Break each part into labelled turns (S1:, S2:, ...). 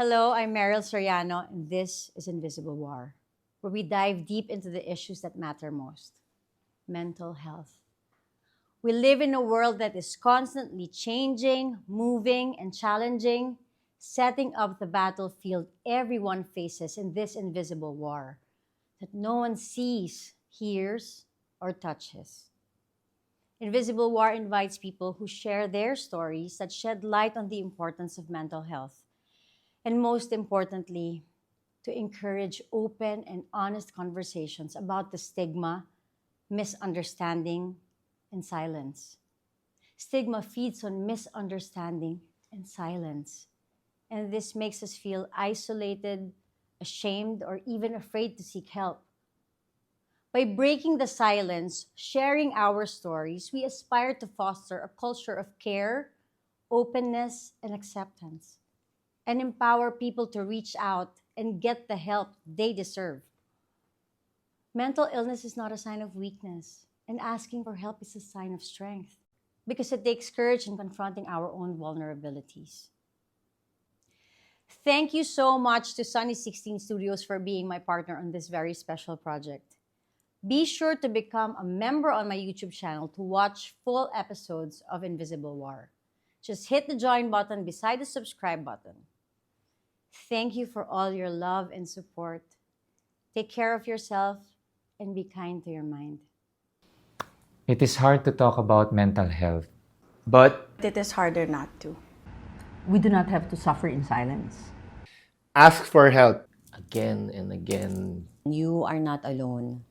S1: Hello, I'm Meryl Soriano, and this is Invisible War, where we dive deep into the issues that matter most: mental health. We live in a world that is constantly changing, moving, and challenging, setting up the battlefield everyone faces in this invisible war that no one sees, hears, or touches. Invisible War invites people who share their stories that shed light on the importance of mental health, and most importantly, to encourage open and honest conversations about the stigma, misunderstanding, and silence. Stigma feeds on misunderstanding and silence, and this makes us feel isolated, ashamed, or even afraid to seek help. By breaking the silence, sharing our stories, we aspire to foster a culture of care, openness, and acceptance, and empower people to reach out and get the help they deserve. Mental illness is not a sign of weakness, and asking for help is a sign of strength because it takes courage in confronting our own vulnerabilities. Thank you so much to Sunny16 Studios for being my partner on this very special project. Be sure to become a member on my YouTube channel to watch full episodes of Invisible War. Just hit the join button beside the subscribe button. Thank you for all your love and support. Take care of yourself and be kind to your mind.
S2: It is hard to talk about mental health.
S3: But it is harder not to.
S1: We do not have to suffer in silence.
S3: Ask for help again and again.
S1: You are not alone.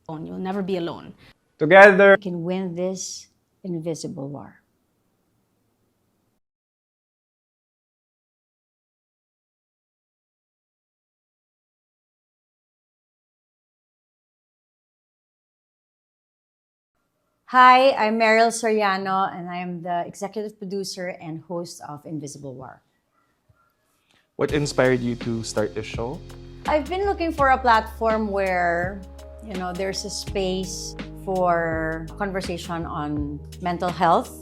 S4: You'll never be alone.
S3: Together,
S1: We can win this invisible war. Hi, I'm Meryl Soriano, and I am the executive producer and host of Invisible War.
S5: What inspired you to start this show?
S1: I've been looking for a platform where, there's a space for conversation on mental health.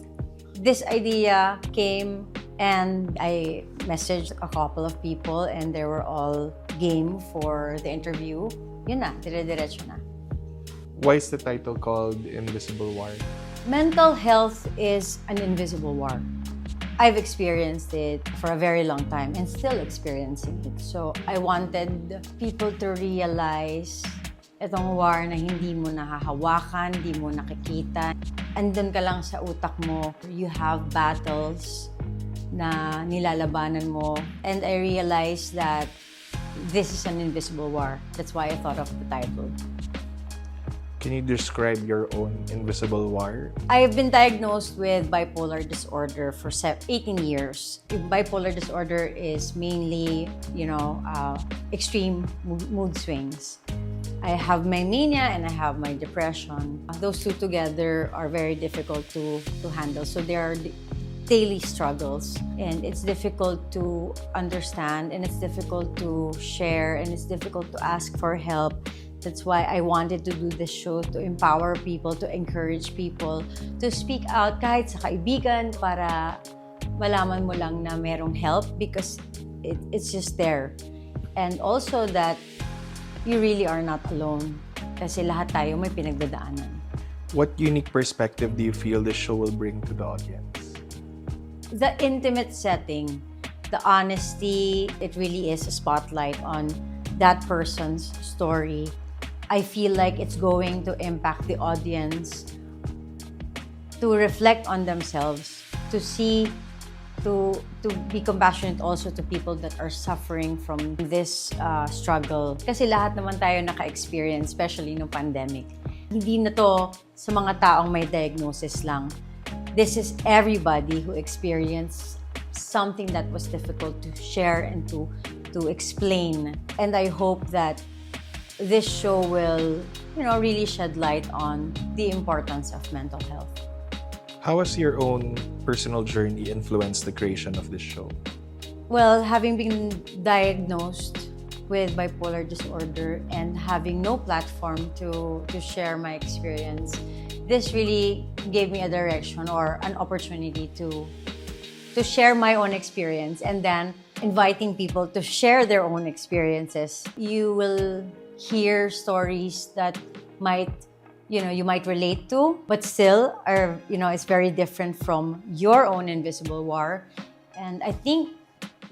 S1: This idea came and I messaged a couple of people and they were all game for the interview. Yun na, dire-diretso na.
S5: Why is the title called Invisible War?
S1: Mental health is an invisible war. I've experienced it for a very long time and still experiencing it. So I wanted people to realize itong war na hindi mo nahahawakan, hindi mo nakikita. Andun ka lang sa utak mo. You have battles na nilalabanan mo. And I realized that this is an invisible war. That's why I thought of the title.
S5: Can you describe your own invisible war?
S1: I've been diagnosed with bipolar disorder for 18 years. Bipolar disorder is mainly, extreme mood swings. I have my mania and I have my depression. Those two together are very difficult to handle. So they are daily struggles, and it's difficult to understand, and it's difficult to share, and it's difficult to ask for help. That's why I wanted to do this show, to empower people, to encourage people, to speak out kahit sa kaibigan para malaman mo lang na merong help because it's just there. And also that you really are not alone kasi lahat tayo may pinagdadaanan.
S5: What unique perspective do you feel this show will bring to the audience?
S1: The intimate setting, the honesty, it really is a spotlight on that person's story. I feel like it's going to impact the audience to reflect on themselves, to be compassionate also to people that are suffering from this struggle. Kasi lahat naman tayo naka-experience, especially no pandemic. Hindi na to sa mga taong may diagnosis lang. This is everybody who experienced something that was difficult to share and to explain. And I hope that this show will, really shed light on the importance of mental health.
S5: How has your own personal journey influenced the creation of this show?
S1: Well, having been diagnosed with bipolar disorder and having no platform to share my experience, this really gave me a direction or an opportunity to share my own experience and then inviting people to share their own experiences. You will hear stories that might, you might relate to, but still are, it's very different from your own invisible war. And I think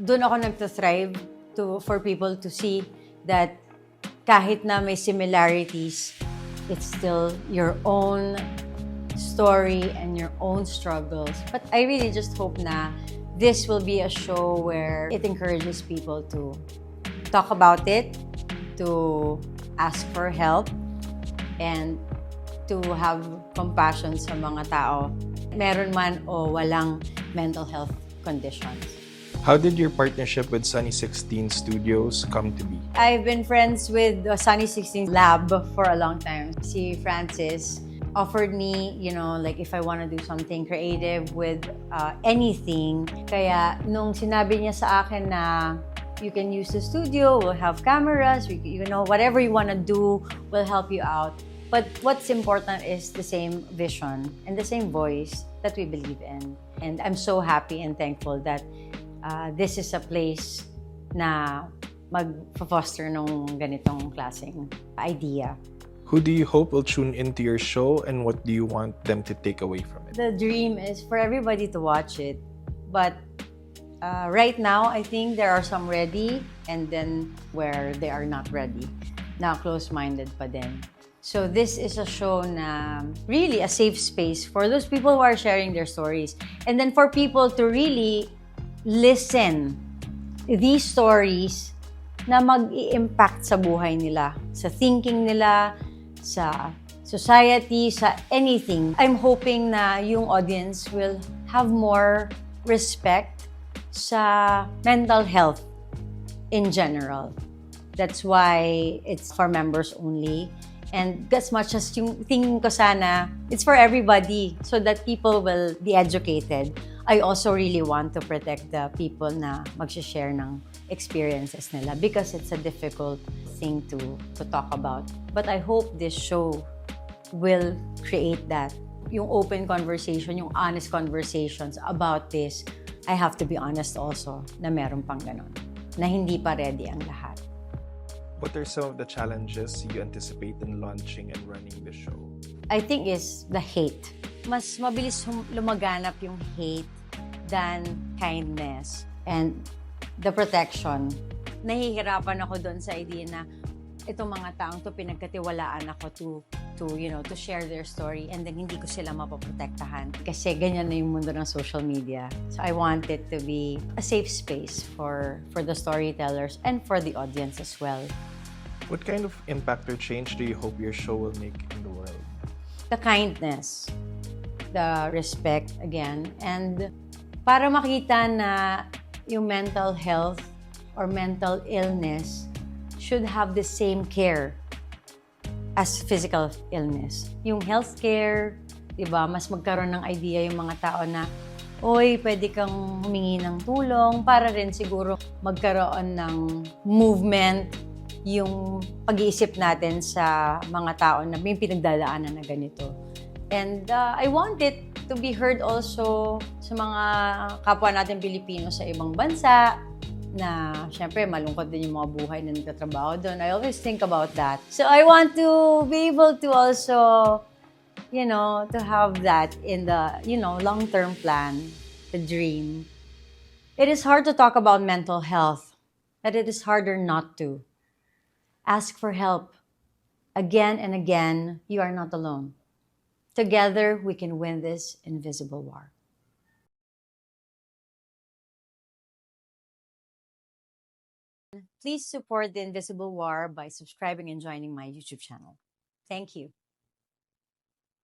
S1: doon ako nagtathrive for people to see that kahit na may similarities, it's still your own story and your own struggles. But I really just hope na this will be a show where it encourages people to talk about it, to ask for help, and to have compassion sa mga tao, meron man o walang mental health conditions.
S5: How did your partnership with Sunny16 Studios come to be?
S1: I've been friends with the Sunny16 Lab for a long time. Si Francis offered me, like if I want to do something creative with anything. Kaya nung sinabi niya sa akin na you can use the studio, we'll have cameras, whatever you want to do, we'll help you out. But what's important is the same vision and the same voice that we believe in. And I'm so happy and thankful that this is a place na mag-foster nung ganitong klaseng idea.
S5: Who do you hope will tune into your show, and what do you want them to take away from it?
S1: The dream is for everybody to watch it. But right now, I think there are some ready and then where they are not ready. Na close-minded pa din. So this is a show na really a safe space for those people who are sharing their stories. And then for people to really listen these stories na mag-i-impact sa buhay nila, sa thinking nila, sa society, sa anything. I'm hoping na yung audience will have more respect sa mental health in general. That's why it's for members only. And as much as yung tingin ko sana, it's for everybody so that people will be educated. I also really want to protect the people na mag-share ng experiences nila because it's a difficult thing to talk about. But I hope this show will create that. Yung open conversation, yung honest conversations about this. I have to be honest also na meron pang ganon, na hindi pa ready ang lahat.
S5: What are some of the challenges you anticipate in launching and running the show?
S1: I think is the hate. Mas mabilis lumaganap yung hate than kindness. And the protection. Nahihirapan ako doon sa idea na itong mga taong to pinagkatiwalaan ako to share their story and then hindi ko sila mapoprotektahan. Kasi ganyan na yung mundo ng social media. So I want it to be a safe space for the storytellers and for the audience as well.
S5: What kind of impact or change do you hope your show will make in the world?
S1: The kindness, the respect again, and para makita na yung mental health or mental illness should have the same care as physical illness. Yung healthcare, diba, mas magkaroon ng idea yung mga tao na, oy, pwede kang humingi ng tulong para rin siguro magkaroon ng movement yung pag-iisip natin sa mga tao na may pinagdadaanan na ganito. And I want it to be heard also sa mga kapwa natin Pilipino sa ibang bansa na syempre malungkot din yung mga buhay na nagtatrabaho doon. I always think about that. So I want to be able to also, to have that in the, long-term plan, the dream. It is hard to talk about mental health, but it is harder not to. Ask for help. Again and again, you are not alone. Together, we can win this invisible war. Please support the invisible war by subscribing and joining my YouTube channel. Thank you.